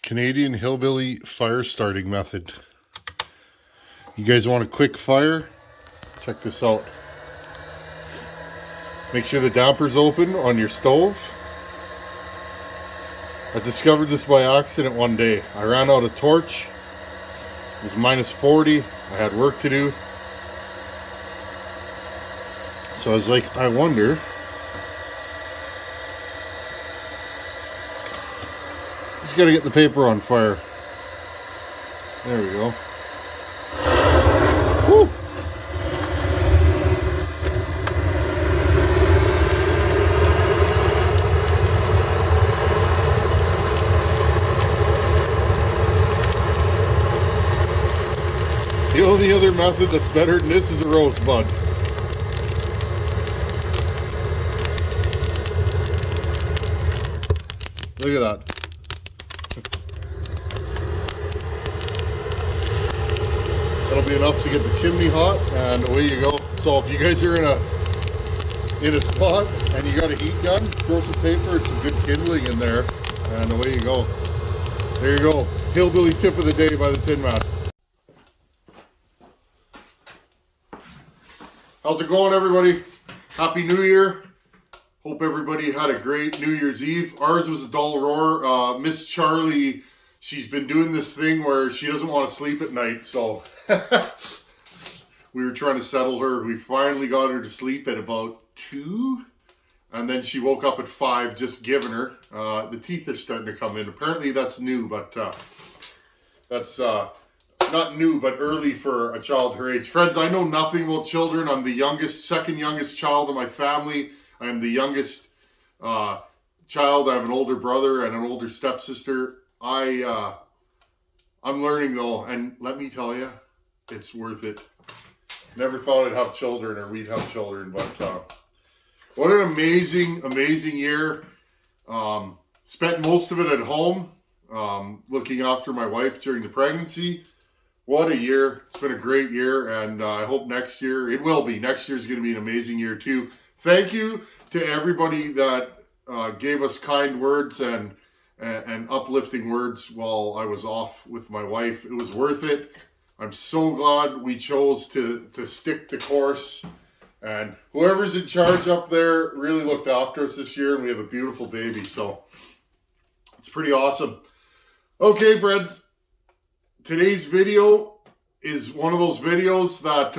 Canadian hillbilly fire starting method. You guys want a quick fire? Check this out. Make sure the damper's open on your stove. I discovered this by accident one day. I ran out of torch. It was minus 40. I had work to do. So I was like, I wonder. Just gotta get the paper on fire. There we go. Woo! The only other method that's better than this is a roast bud. Look at that. That'll be enough to get the chimney hot, and away you go. So if you guys are in a spot and you got a heat gun, throw some paper and some good kindling in there, and away you go. There you go. Hillbilly tip of the day by the Tin Man. How's it going, everybody? Happy New Year. Hope everybody had a great New Year's Eve. Ours was a dull roar. Miss Charlie, she's been doing this thing where she doesn't want to sleep at night, so we were trying to settle her. We finally got her to sleep at about 2, and then she woke up at 5, just giving her. The teeth are starting to come in. Apparently that's new, but that's not new, but early for a child her age. Friends, I know nothing about children. I'm the youngest, second youngest child of my family. I am the youngest child. I have an older brother and an older stepsister. I'm learning though, and let me tell you, it's worth it. Never thought I'd have children or we'd have children, but what an amazing, amazing year. Spent most of it at home, looking after my wife during the pregnancy. What a year. It's been a great year, and I hope next year, it will be. Next year is going to be an amazing year too. Thank you to everybody that gave us kind words and uplifting words while I was off with my wife. It was worth it. I'm so glad we chose to stick the course. And whoever's in charge up there really looked after us this year, and we have a beautiful baby. So it's pretty awesome. Okay, friends. Today's video is one of those videos that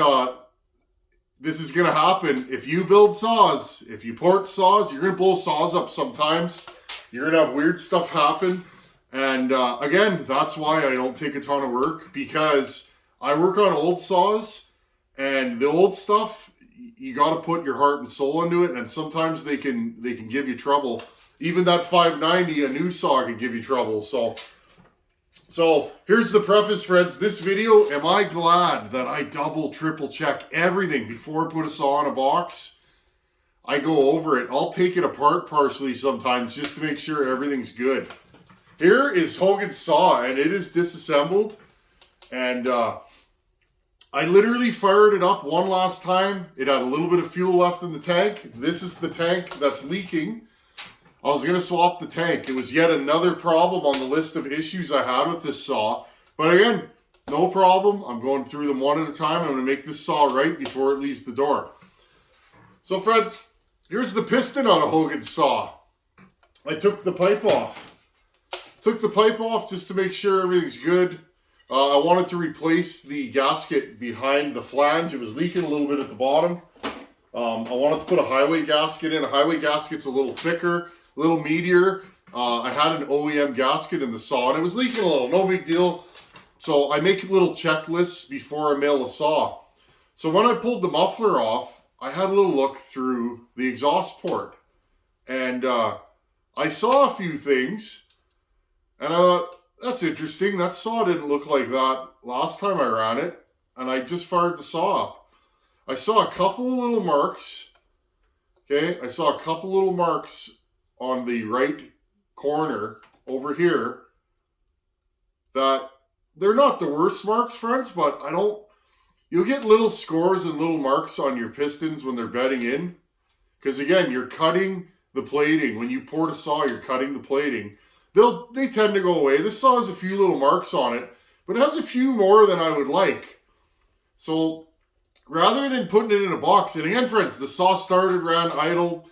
this is going to happen. If you build saws, if you port saws, you're going to blow saws up sometimes. You're going to have weird stuff happen. And again, that's why I don't take a ton of work, because I work on old saws, and the old stuff, you got to put your heart and soul into it. And sometimes they can give you trouble. Even that 590, a new saw, can give you trouble. So here's the preface, friends. This video, am I glad that I double, triple check everything before I put a saw in a box? I go over it. I'll take it apart partially sometimes just to make sure everything's good. Here is Hogan's saw, and it is disassembled. And I literally fired it up one last time. It had a little bit of fuel left in the tank. This is the tank that's leaking. I was going to swap the tank. It was yet another problem on the list of issues I had with this saw. But again, no problem. I'm going through them one at a time. I'm going to make this saw right before it leaves the door. So friends, here's the piston on a Hogan saw. I took the pipe off. Took the pipe off just to make sure everything's good. I wanted to replace the gasket behind the flange. It was leaking a little bit at the bottom. I wanted to put a highway gasket in. A highway gasket's a little thicker. Little Meteor. I had an OEM gasket in the saw, and it was leaking a little. No big deal. So I make little checklists before I mail a saw. So when I pulled the muffler off, I had a little look through the exhaust port. And I saw a few things. And I thought, that's interesting. That saw didn't look like that last time I ran it. And I just fired the saw up. I saw a couple of little marks. Okay, I saw a couple little marks on the right corner over here that they're not the worst marks, friends, but you'll get little scores and little marks on your pistons when they're bedding in. Because again, you're cutting the plating. When you port a saw, you're cutting the plating. they tend to go away. This saw has a few little marks on it, but it has a few more than I would like. So rather than putting it in a box, and again, friends, the saw started, ran, idled.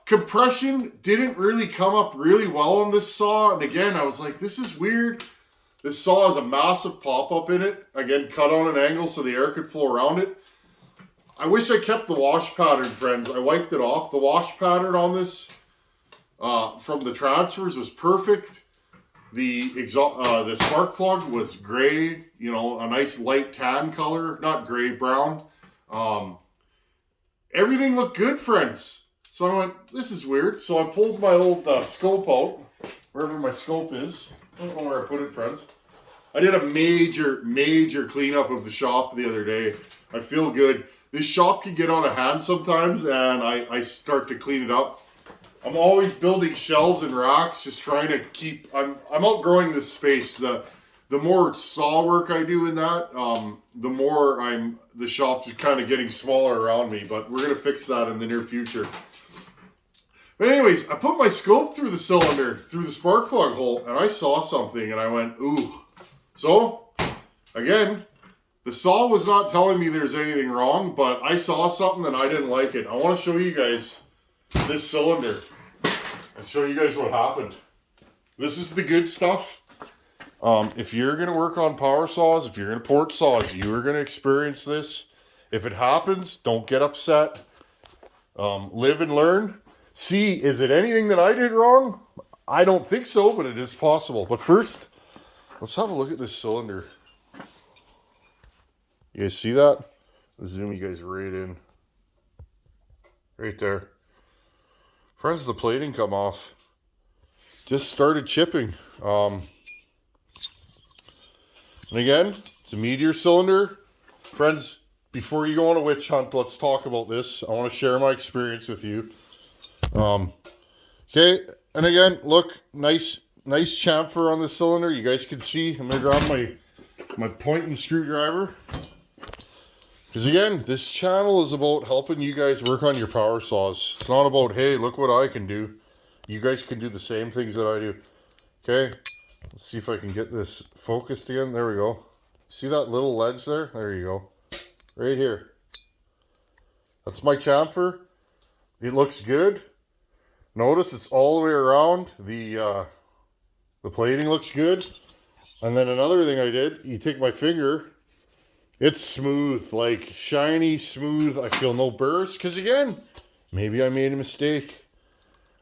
Compression didn't really come up really well on this saw. And again, I was like, this is weird. This saw has a massive pop-up in it. Again, cut on an angle so the air could flow around it. I wish I kept the wash pattern, friends. I wiped it off. The wash pattern on this from the transfers was perfect. The spark plug was gray, you know, a nice light tan color, not gray, brown. Everything looked good, friends. So I went, this is weird. So I pulled my old scope out, wherever my scope is. I don't know where I put it, friends. I did a major cleanup of the shop the other day. I feel good. This shop can get out of hand sometimes, and I start to clean it up. I'm always building shelves and racks, just trying to keep. I'm outgrowing this space. The more saw work I do in that, the more the shop's kind of getting smaller around me. But we're gonna fix that in the near future. But anyways, I put my scope through the cylinder, through the spark plug hole, and I saw something, and I went, ooh. So, again, the saw was not telling me there's anything wrong, but I saw something and I didn't like it. I want to show you guys this cylinder and show you guys what happened. This is the good stuff. If you're going to work on power saws, if you're going to port saws, you are going to experience this. If it happens, don't get upset. Live and learn. See, is it anything that I did wrong? I don't think so, but it is possible. But first, let's have a look at this cylinder. You guys see that? I'll zoom you guys right in. Right there. Friends, the plating come off. Just started chipping. And again, it's a Meteor cylinder. Friends, before you go on a witch hunt, let's talk about this. I want to share my experience with you. Okay, and again, look, nice chamfer on the cylinder. You guys can see. I'm going to grab my point and screwdriver. Because again, this channel is about helping you guys work on your power saws. It's not about, hey, look what I can do. You guys can do the same things that I do. Okay, let's see if I can get this focused again. There we go. See that little ledge there? There you go. Right here. That's my chamfer. It looks good. Notice it's all the way around. The plating looks good. And then another thing I did, you take my finger, it's smooth, like shiny, smooth. I feel no burrs. Because again, maybe I made a mistake.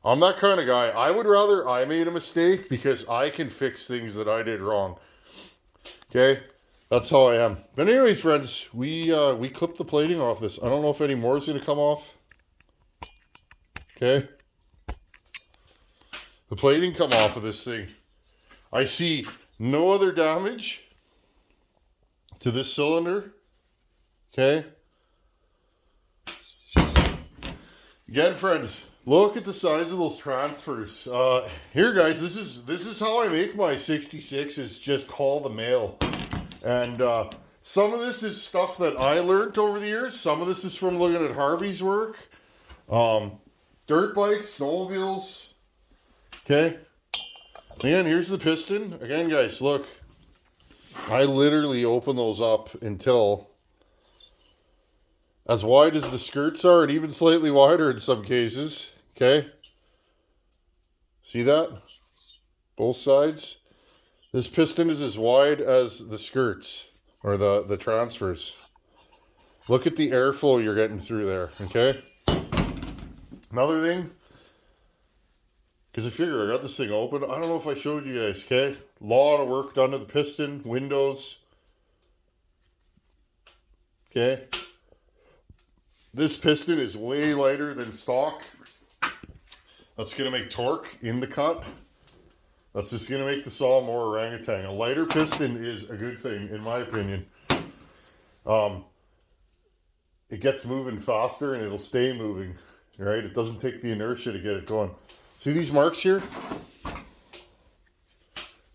I'm that kind of guy. I would rather I made a mistake because I can fix things that I did wrong. Okay? That's how I am. But anyways, friends, we clipped the plating off this. I don't know if any more is going to come off. Okay? The plating come off of this thing. I see no other damage to this cylinder. Okay? Again, friends, look at the size of those transfers. Here, guys, this is how I make my 66s. Just haul the mail. And some of this is stuff that I learned over the years. Some of this is from looking at Harvey's work. Dirt bikes, snowmobiles. Okay. Again, here's the piston. Again, guys, look. I literally open those up until as wide as the skirts are, and even slightly wider in some cases. Okay. See that? Both sides. This piston is as wide as the skirts, or the transfers. Look at the airflow you're getting through there, okay? Another thing, because I figure I got this thing open. I don't know if I showed you guys, okay? A lot of work done to the piston, windows. Okay? This piston is way lighter than stock. That's going to make torque in the cut. That's just going to make the saw more orangutan. A lighter piston is a good thing, in my opinion. It gets moving faster and it'll stay moving, right? It doesn't take the inertia to get it going. See these marks here?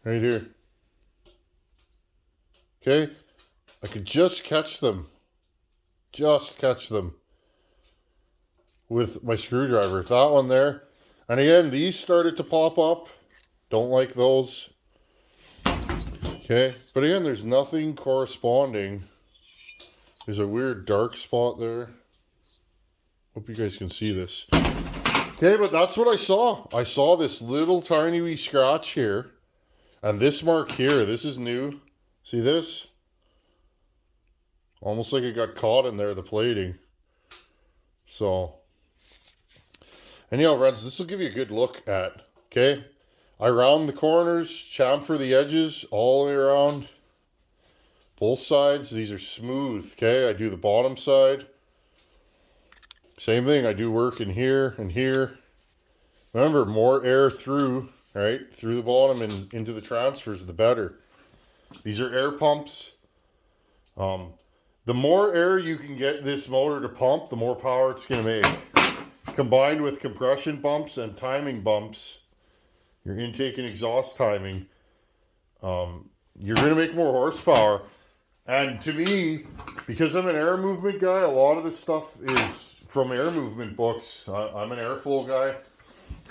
Right here. Okay? I could just catch them. Just catch them with my screwdriver. That one there. And again, these started to pop up. Don't like those. Okay, but again, there's nothing corresponding. There's a weird dark spot there. Hope you guys can see this. Okay, but that's what I saw. I saw this little tiny wee scratch here. And this mark here, this is new. See this? Almost like it got caught in there, the plating. So, anyhow, friends, this will give you a good look at, okay? I round the corners, chamfer the edges all the way around. Both sides, these are smooth, okay? I do the bottom side. Same thing, I do work in here and here. Remember, more air through, right? Through the bottom and into the transfers, the better. These are air pumps. The more air you can get this motor to pump, the more power it's going to make. Combined with compression bumps and timing bumps, your intake and exhaust timing, you're going to make more horsepower. And to me, because I'm an air movement guy, a lot of this stuff is from air movement books. I'm an airflow guy.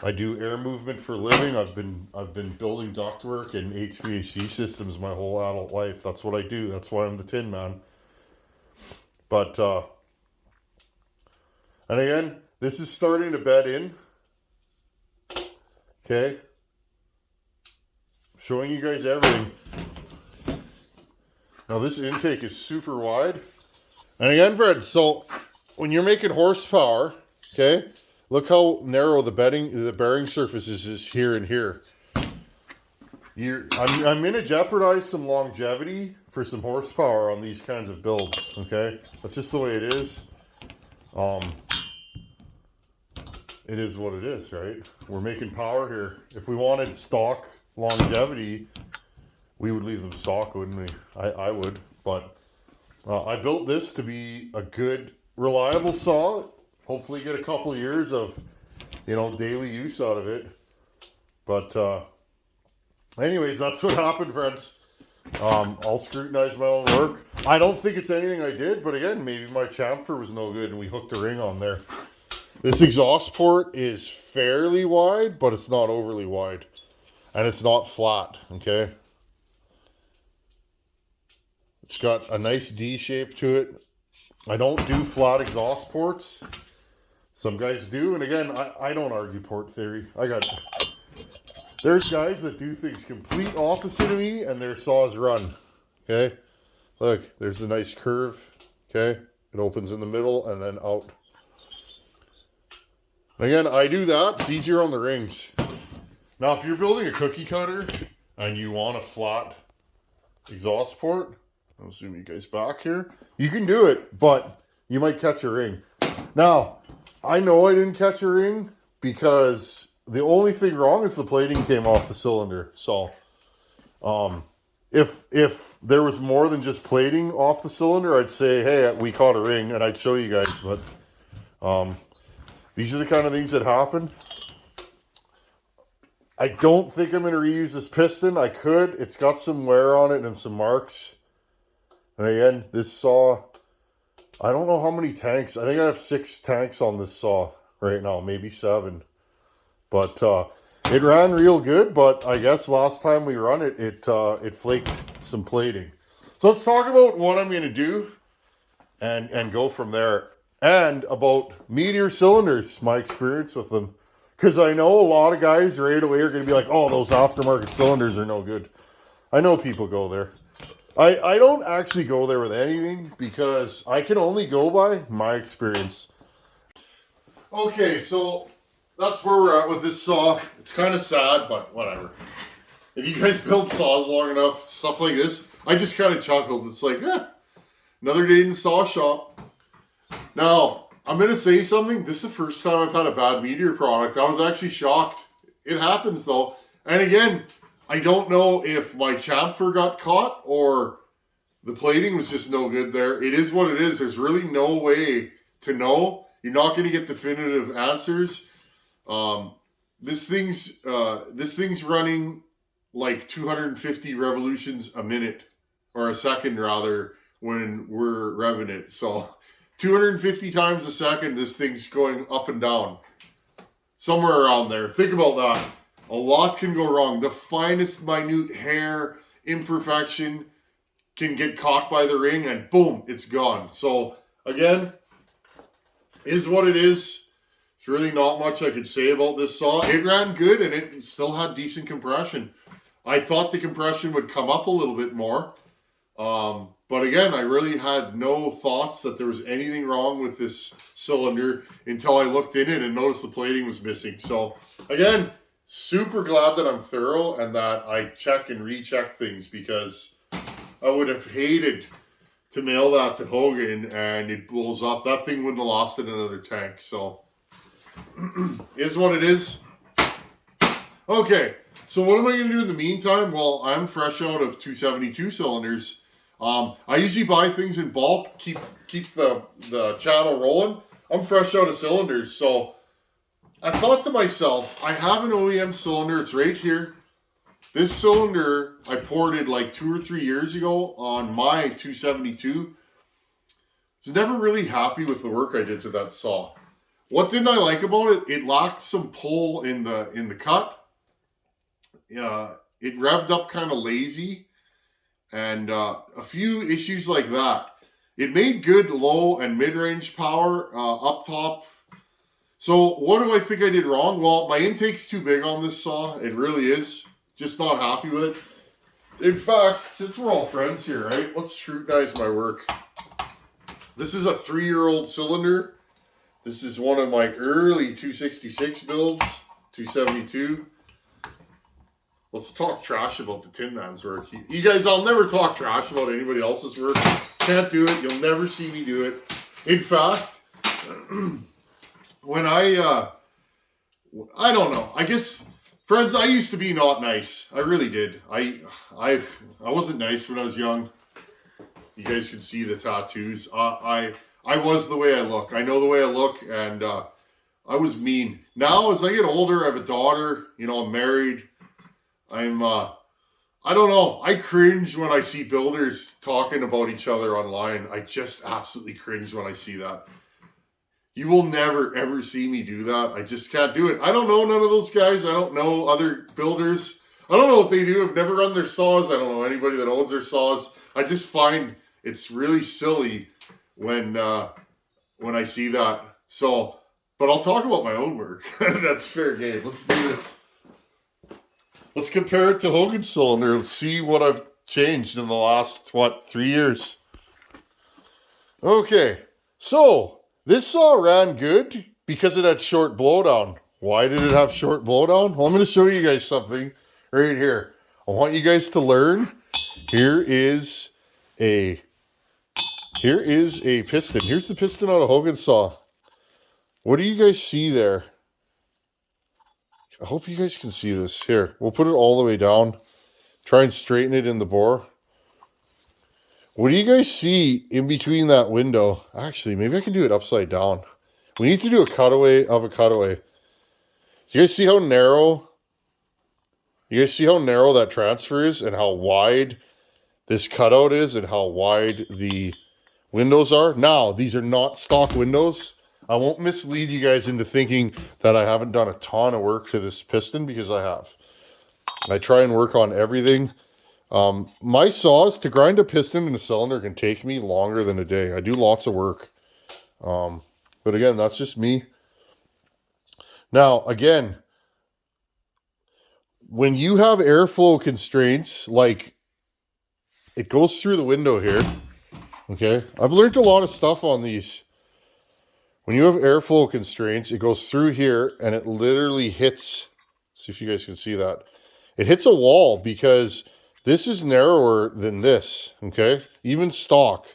I do air movement for a living. I've been building ductwork and HVAC systems my whole adult life. That's what I do. That's why I'm the Tin Man. But and again, this is starting to bed in. Okay. Showing you guys everything. Now this intake is super wide. And again, Fred, so when you're making horsepower, okay, look how narrow the bearing surfaces is here and here. I'm going to jeopardize some longevity for some horsepower on these kinds of builds, okay? That's just the way it is. It is what it is, right? We're making power here. If we wanted stock longevity, we would leave them stock, wouldn't we? I would, but I built this to be a good, reliable saw. Hopefully get a couple years of, daily use out of it. But anyways, that's what happened, friends. I'll scrutinize my own work. I don't think it's anything I did, but again, maybe my chamfer was no good and we hooked a ring on there. This exhaust port is fairly wide, but it's not overly wide. And it's not flat, okay? It's got a nice D shape to it. I don't do flat exhaust ports. Some guys do, and again, I don't argue port theory. There's guys that do things complete opposite of me, and their saws run, okay? Look, there's a nice curve, okay? It opens in the middle and then out. Again, I do that. It's easier on the rings. Now, if you're building a cookie cutter and you want a flat exhaust port, I'll zoom you guys back here. You can do it, but you might catch a ring. Now, I know I didn't catch a ring because the only thing wrong is the plating came off the cylinder. So, if there was more than just plating off the cylinder, I'd say, hey, we caught a ring, and I'd show you guys. But these are the kind of things that happen. I don't think I'm going to reuse this piston. I could. It's got some wear on it and some marks. And again, this saw, I don't know how many tanks. I think I have 6 tanks on this saw right now, maybe 7. But it ran real good, but I guess last time we run it, it flaked some plating. So let's talk about what I'm going to do and go from there. And about Meteor cylinders, my experience with them. Because I know a lot of guys right away are going to be like, oh, those aftermarket cylinders are no good. I know people go there. I don't actually go there with anything because I can only go by my experience. Okay, so that's where we're at with this saw. It's kind of sad, but whatever. If you guys build saws long enough, stuff like this, I just kind of chuckled. It's like, another day in the saw shop. Now, I'm going to say something. This is the first time I've had a bad Meteor product. I was actually shocked. It happens, though. And again, I don't know if my chamfer got caught or the plating was just no good there. It is what it is. There's really no way to know. You're not going to get definitive answers. This thing's running like 250 revolutions a minute, or a second rather, when we're revving it. So 250 times a second, this thing's going up and down. Somewhere around there. Think about that. A lot can go wrong. The finest minute hair imperfection can get caught by the ring and boom, it's gone. So again, is what it is. There's really not much I could say about this saw. It ran good and it still had decent compression. I thought the compression would come up a little bit more. But again, I really had no thoughts that there was anything wrong with this cylinder until I looked in it and noticed the plating was missing. So again, super glad that I'm thorough and that I check and recheck things, because I would have hated to mail that to Hogan and it blows up. That thing wouldn't have lost in another tank. So is what it is. Okay, so what am I going to do in the meantime? Well, I'm fresh out of 272 cylinders. I usually buy things in bulk, keep the channel rolling. I'm fresh out of cylinders, so I thought to myself, I have an OEM cylinder. It's right here. This cylinder I ported like 2 or 3 years ago on my 272. I was never really happy with the work I did to that saw. What didn't I like about it? It lacked some pull in the cut. It revved up kind of lazy, and a few issues like that. It made good low and mid-range power up top. So what do I think I did wrong? Well, my intake's too big on this saw. It really is. Just not happy with it. In fact, since we're all friends here, right? Let's scrutinize my work. This is a 3-year-old cylinder. This is one of my early 266 builds, 272. Let's talk trash about the Tin Man's work. You guys, I'll never talk trash about anybody else's work. Can't do it. You'll never see me do it. In fact, when I don't know. I guess, friends, I used to be not nice. I really did. I wasn't nice when I was young. You guys can see the tattoos. I was the way I look. I know the way I look, and I was mean. Now, as I get older, I have a daughter. You know, I'm married. I don't know. I cringe when I see builders talking about each other online. I just absolutely cringe when I see that. You will never, ever see me do that. I just can't do it. I don't know none of those guys. I don't know other builders. I don't know what they do. I've never run their saws. I don't know anybody that owns their saws. I just find it's really silly when I see that. So, but I'll talk about my own work. That's fair game. Let's do this. Let's compare it to Hogan's cylinder. Let's see what I've changed in the last, 3 years. Okay, so this saw ran good because it had short blowdown. Why did it have short blowdown? Well, I'm going to show you guys something right here. I want you guys to learn. Here is a piston. Here's the piston on a Hogan saw. What do you guys see there? I hope you guys can see this. Here, we'll put it all the way down. Try and straighten it in the bore. What do you guys see in between that window? Actually, maybe I can do it upside down. We need to do a cutaway of a cutaway. You guys see how narrow? You guys see how narrow that transfer is and how wide this cutout is and how wide the windows are? Now, these are not stock windows. I won't mislead you guys into thinking that I haven't done a ton of work to this piston, because I have. I try and work on everything. My saws, to grind a piston in a cylinder can take me longer than a day. I do lots of work. But again, that's just me. Now, again, when you have airflow constraints, like it goes through the window here. Okay, I've learned a lot of stuff on these. When you have airflow constraints, it goes through here and it literally hits, see if you guys can see that. It hits a wall because this is narrower than this, okay? Even stock.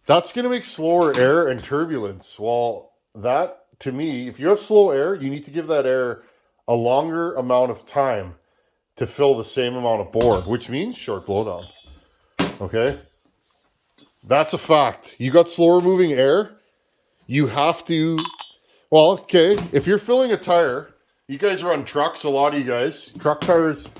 That's going to make slower air and turbulence. Well, that, to me, if you have slow air, you need to give that air a longer amount of time to fill the same amount of bore, which means short blowdown, okay? That's a fact. You got slower moving air. You have to, well, okay, if you're filling a tire, you guys run trucks, a lot of you guys, truck tires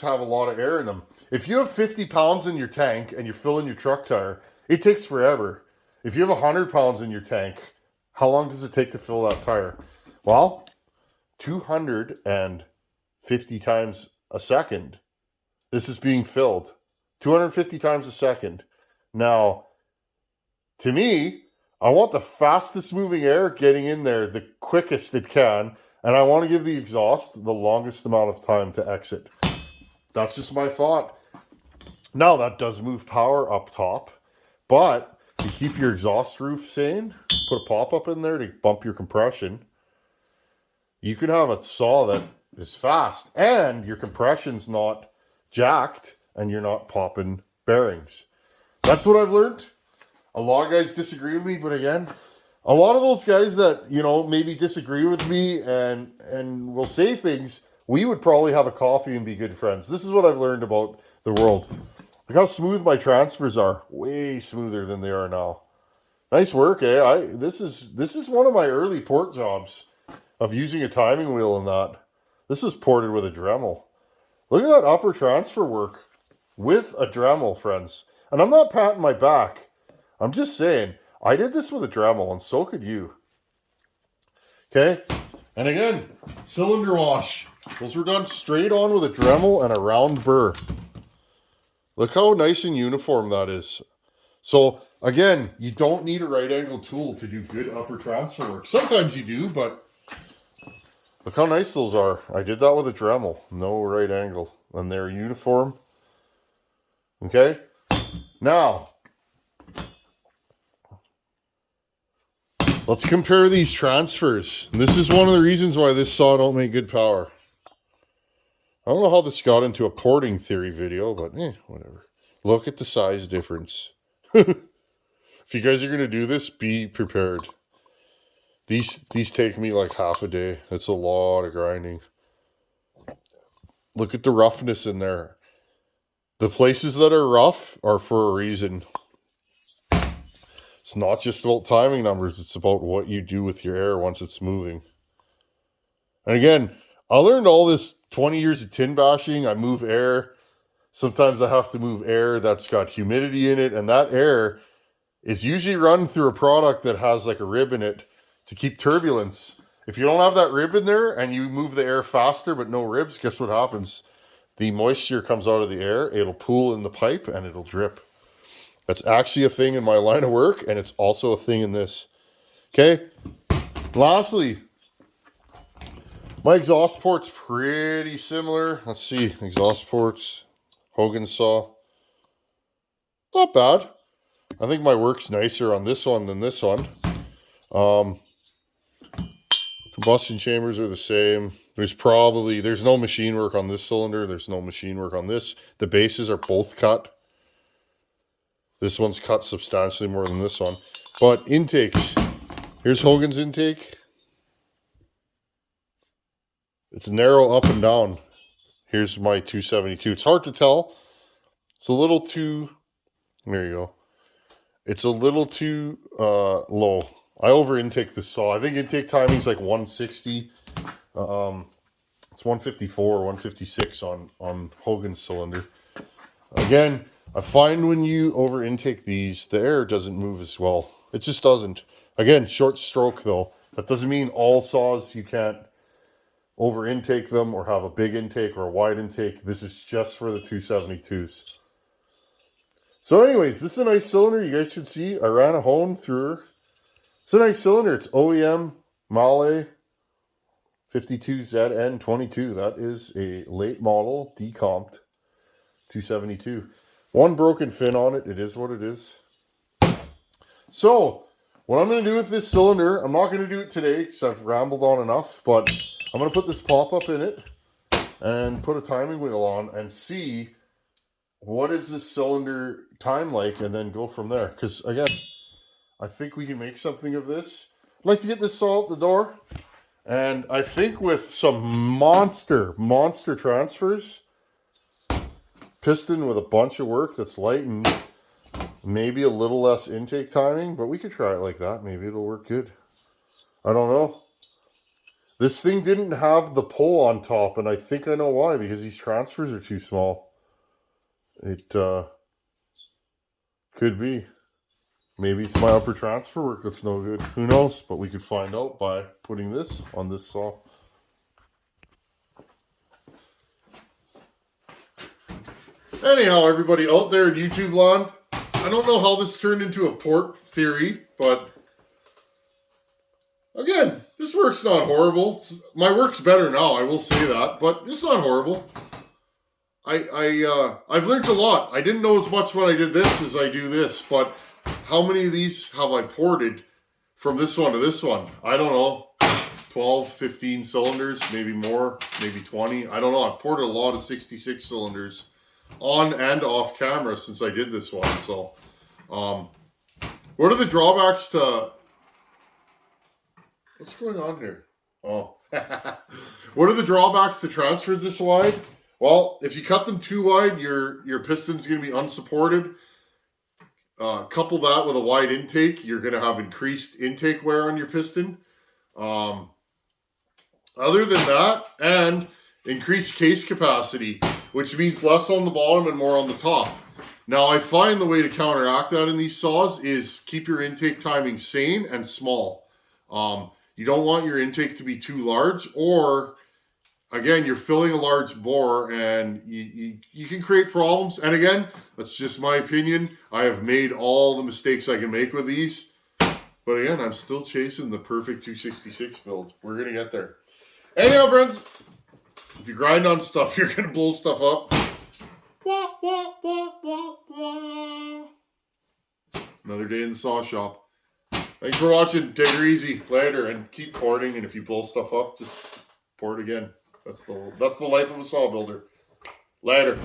have a lot of air in them. If you have 50 pounds in your tank and you're filling your truck tire, it takes forever. If you have 100 pounds in your tank, how long does it take to fill that tire? Well, 200 and 250 times a second. This is being filled 250 times a second. Now, to me, I want the fastest moving air getting in there the quickest it can, and I want to give the exhaust the longest amount of time to exit. That's just my thought. Now, that does move power up top, but to keep your exhaust roof sane, put a pop-up in there to bump your compression. You can have a saw that is fast, and your compression's not jacked, and you're not popping bearings. That's what I've learned. A lot of guys disagree with me, but again, a lot of those guys that, you know, maybe disagree with me and will say things, we would probably have a coffee and be good friends. This is what I've learned about the world. Look how smooth my transfers are. Way smoother than they are now. Nice work, eh? This is one of my early port jobs of using a timing wheel in that. This is ported with a Dremel. Look at that upper transfer work with a Dremel, friends. And I'm not patting my back. I'm just saying, I did this with a Dremel, and so could you. Okay? And again, cylinder wash. Those were done straight on with a Dremel and a round burr. Look how nice and uniform that is. So, again, you don't need a right angle tool to do good upper transfer work. Sometimes you do, but look how nice those are. I did that with a Dremel. No right angle. And they're uniform. Okay? Now, let's compare these transfers. And this is one of the reasons why this saw don't make good power. I don't know how this got into a porting theory video, but whatever. Look at the size difference. If you guys are going to do this, be prepared. These take me like half a day. It's a lot of grinding. Look at the roughness in there. The places that are rough are for a reason. It's not just about timing numbers. It's about what you do with your air once it's moving. And again, I learned all this 20 years of tin bashing. I move air. Sometimes I have to move air that's got humidity in it. And that air is usually run through a product that has like a rib in it to keep turbulence. If you don't have that rib in there and you move the air faster but no ribs, guess what happens? The moisture comes out of the air. It'll pool in the pipe and it'll drip. That's actually a thing in my line of work, and it's also a thing in this. Okay? Lastly, my exhaust port's pretty similar. Let's see. Exhaust ports. Hogan saw. Not bad. I think my work's nicer on this one than this one. Combustion chambers are the same. There's no machine work on this cylinder. There's no machine work on this. The bases are both cut. This one's cut substantially more than this one. But intakes. Here's Hogan's intake. It's narrow up and down. Here's my 272. It's hard to tell. It's a little too... There you go. It's a little too low. I over intake this saw. I think intake timing's like 160. It's 154 or 156 on Hogan's cylinder. Again, I find when you over intake these, the air doesn't move as well. It just doesn't. Again, short stroke though. That doesn't mean all saws you can't over intake them or have a big intake or a wide intake. This is just for the 272s. So anyways, this is a nice cylinder. You guys should see I ran a hone through her. It's a nice cylinder. It's OEM Male 52ZN22. That is a late model decomped 272. One broken fin on it. It is what it is. So, what I'm going to do with this cylinder, I'm not going to do it today because I've rambled on enough, but I'm going to put this pop-up in it and put a timing wheel on and see what is this cylinder time like and then go from there. Because, again, I think we can make something of this. I'd like to get this saw out the door. And I think with some monster transfers, piston with a bunch of work that's light and maybe a little less intake timing, but we could try it like that. Maybe it'll work good. I don't know. This thing didn't have the pull on top, and I think I know why, because these transfers are too small. It could be. Maybe it's my upper transfer work that's no good. Who knows? But we could find out by putting this on this saw. Anyhow, everybody out there in YouTube land, I don't know how this turned into a port theory, but again, this work's not horrible. My work's better now, I will say that, but it's not horrible. I've learned a lot. I didn't know as much when I did this as I do this, but how many of these have I ported from this one to this one? I don't know. 12, 15 cylinders, maybe more, maybe 20. I don't know. I've ported a lot of 66 cylinders on and off camera since I did this one. So, what are the drawbacks to... What's going on here? Oh. What are the drawbacks to transfers this wide? Well, if you cut them too wide, your piston's going to be unsupported. Couple that with a wide intake, you're going to have increased intake wear on your piston. Other than that, and increased case capacity, which means less on the bottom and more on the top. Now, I find the way to counteract that in these saws is keep your intake timing sane and small. You don't want your intake to be too large, or, again, you're filling a large bore and you can create problems. And again, that's just my opinion. I have made all the mistakes I can make with these. But again, I'm still chasing the perfect 266 build. We're going to get there. Anyhow, friends, if you grind on stuff, you're going to blow stuff up. Another day in the saw shop. Thanks for watching. Take her easy. Later. And keep porting. And if you blow stuff up, just pour it again. That's the life of a saw builder. Later.